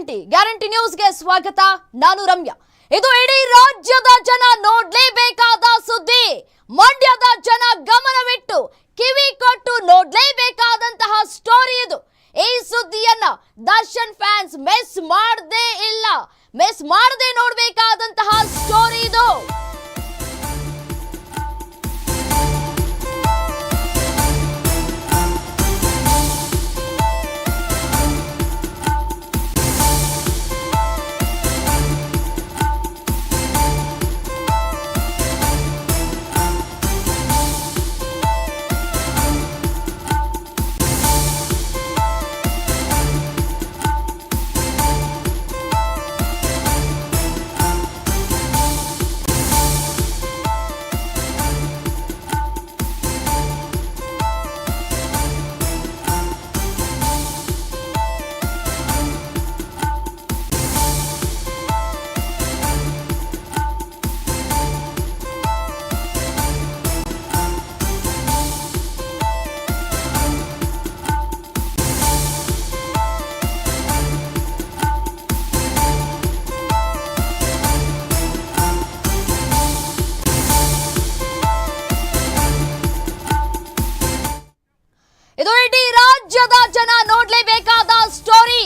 Guarantee ನ್ಯೂಸ್ಗೆ ಸ್ವಾಗತ. ನಾನು ರಮ್ಯಾ. ಇದು ಇಡೀ ರಾಜ್ಯದ ಜನ ನೋಡ್ಲೇಬೇಕಾದ ಸುದ್ದಿ. ಮಂಡ್ಯದ ಜನ ಗಮನವಿಟ್ಟು ಕಿವಿ ಕೊಟ್ಟು ನೋಡ್ಲೇಬೇಕಾದಂತಹ ಸ್ಟೋರಿ ಇದು. ಈ ಸುದ್ದಿಯನ್ನ ದರ್ಶನ್ ಫ್ಯಾನ್ಸ್ ಮಿಸ್ ಮಾಡದೆ ನೋಡ್ಬೇಕಾದಂತಹ ಸ್ಟೋರಿ ಇದು. ಇದು ಇಡೀ ರಾಜ್ಯದ ಜನ ನೋಡ್ಲೇಬೇಕಾದ ಸ್ಟೋರಿ.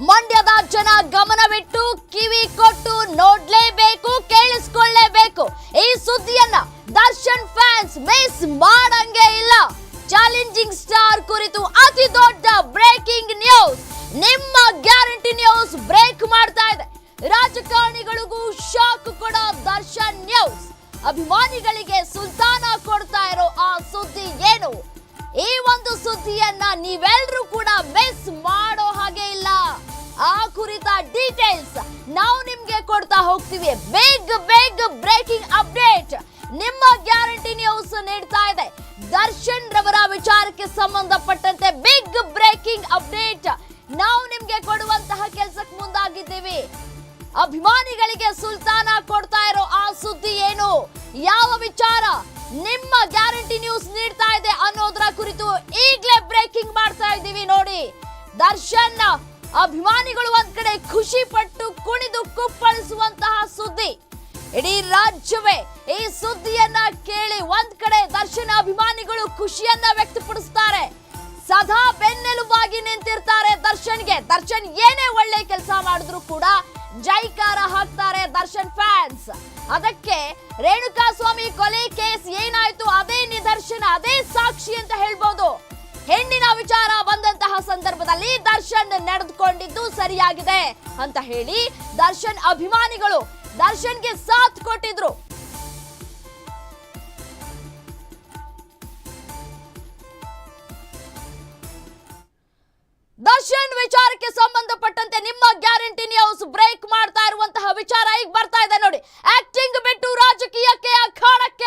ಮಂಡ್ಯದ ಜನ ಗಮನವಿಟ್ಟು ಕಿವಿ ಕೊಟ್ಟು ನೋಡ್ಲೇಬೇಕು, ಕೇಳಿಸ್ಕೊಳ್ಳೇಬೇಕು. ಈ ಸುದ್ದಿಯನ್ನ ದರ್ಶನ್ ಫ್ಯಾನ್ಸ್ ಮಿಸ್ ಮಾಡಂಗೆ ಇಲ್ಲ. ಚಾಲೆಂಜಿಂಗ್ ಸ್ಟಾರ್ ಕುರಿತು ಅತಿ ದೊಡ್ಡ ಬ್ರೇಕಿಂಗ್ ನ್ಯೂಸ್. ನಿಮ್ಮ ಗ್ಯಾರಂಟಿ ನ್ಯೂಸ್ ಬ್ರೇಕ್ ಮಾಡ್ತಾ ಇದೆ. ರಾಜಕಾರಣಿಗಳಿಗೂ ಶಾಕ್ ಕೊಡೋ ದರ್ಶನ್ ನ್ಯೂಸ್. ಅಭಿಮಾನಿಗಳಿಗೆ ಸುಲ್ತಾನ ಕೊಡ್ತಾ ಇರೋ ಆ ಸುದ್ದಿ ಏನು? ಈ ಒಂದು ಸುದ್ದಿಯನ್ನ ನೀವೆಲ್ಲರೂ ಕೂಡ ಮಿಸ್ ಮಾಡೋ ಹಾಗೆ ಇಲ್ಲ. ಆ ಕುರಿತ ಡೀಟೇಲ್ಸ್ ನಾವು ನಿಮ್ಗೆ ಕೊಡ್ತಾ ಹೋಗ್ತೀವಿ. ಬಿಗ್ ಬ್ರೇಕಿಂಗ್ ಅಪ್ಡೇಟ್ ನಿಮ್ಮ ಗ್ಯಾರಂಟಿ ನ್ಯೂಸ್ ನೀಡ್ತಾ ಇದೆ. ದರ್ಶನ್ ರವರ ವಿಚಾರಕ್ಕೆ ಸಂಬಂಧಪಟ್ಟಂತೆ ಬಿಗ್ ಬ್ರೇಕಿಂಗ್ ಅಪ್ಡೇಟ್ ನಾವು ನಿಮ್ಗೆ ಕೊಡುವಂತಹ ಕೆಲಸಕ್ಕೆ ಮುಂದಾಗಿದ್ದೀವಿ. ಅಭಿಮಾನಿಗಳಿಗೆ ಸುಲ್ತಾನ ಕೊಡ್ತಾ ಇರೋ ಆ ಸುದ್ದಿ ಏನು, ಯಾವ ವಿಚಾರ ನಿಮ್ಮ ಗ್ಯಾರಂಟಿ ನ್ಯೂಸ್ ನೀಡ್ತಾ ಇದೆ ಅನ್ನೋದರ ಕುರಿತು ಈಗಲೇ ಬ್ರೇಕಿಂಗ್ ಮಾಡ್ತಾ ಇದ್ದೀವಿ ನೋಡಿ. ದರ್ಶನ್ ಅಭಿಮಾನಿಗಳು ಒಂದ್ ಕಡೆ ಖುಷಿ ಪಟ್ಟು ಕುಣಿದು ಕುಪ್ಪಳಿಸುವಂತಹ ಸುದ್ದಿ. ಇಡೀ ರಾಜ್ಯವೇ ಈ ಸುದ್ದಿಯನ್ನ ಕೇಳಿ ಒಂದ್ ಕಡೆ ದರ್ಶನ್ ಅಭಿಮಾನಿಗಳು ಖುಷಿಯನ್ನ ವ್ಯಕ್ತಪಡಿಸ್ತಾರೆ. ಸದಾ ಬೆನ್ನೆಲುಬಾಗಿ ನಿಂತಿರ್ತಾರೆ ದರ್ಶನ್ಗೆ. ದರ್ಶನ್ ಏನೇ ಒಳ್ಳೆ ಕೆಲಸ ಮಾಡಿದ್ರು ಕೂಡ ಜೈಕಾರ ಹಾಕ್ತಾರೆ ದರ್ಶನ್ ಫ್ಯಾನ್ಸ್. ಅದಕ್ಕೆ ರೇಣುಕಾ ಸ್ವಾಮಿ ಕೊಲೆ ಕೇಸ್ ಏನಾಯ್ತು ಅದೇ ನಿದರ್ಶನ, ಅದೇ ಸಾಕ್ಷಿ ಅಂತ ಹೇಳ್ಬೋದು. ಹೆಣ್ಣಿನ ವಿಚಾರ ಬಂದಂತಹ ಸಂದರ್ಭದಲ್ಲಿ ದರ್ಶನ್ ನಡೆದುಕೊಂಡಿದ್ದು ಸರಿಯಾಗಿದೆ ಅಂತ ಹೇಳಿ ದರ್ಶನ್ ಅಭಿಮಾನಿಗಳು ದರ್ಶನ್ಗೆ ಸಾಥ್ ಕೊಟ್ಟಿದ್ರು. ದರ್ಶನ್ ವಿಚಾರಕ್ಕೆ ಸಂಬಂಧಪಟ್ಟಂತೆ ನಿಮ್ಮ ಗ್ಯಾರಂಟಿ ನ್ಯೂಸ್ ಬ್ರೇಕ್ ಮಾಡ್ತಾ ಇರುವಂತಹ ವಿಚಾರ ಈಗ ಬರ್ತಾ ಇದೆ ನೋಡಿ. ಆಕ್ಟಿಂಗ್ ಬಿಟ್ಟು ರಾಜಕೀಯಕ್ಕೆ ಅಖಾಡಕ್ಕೆ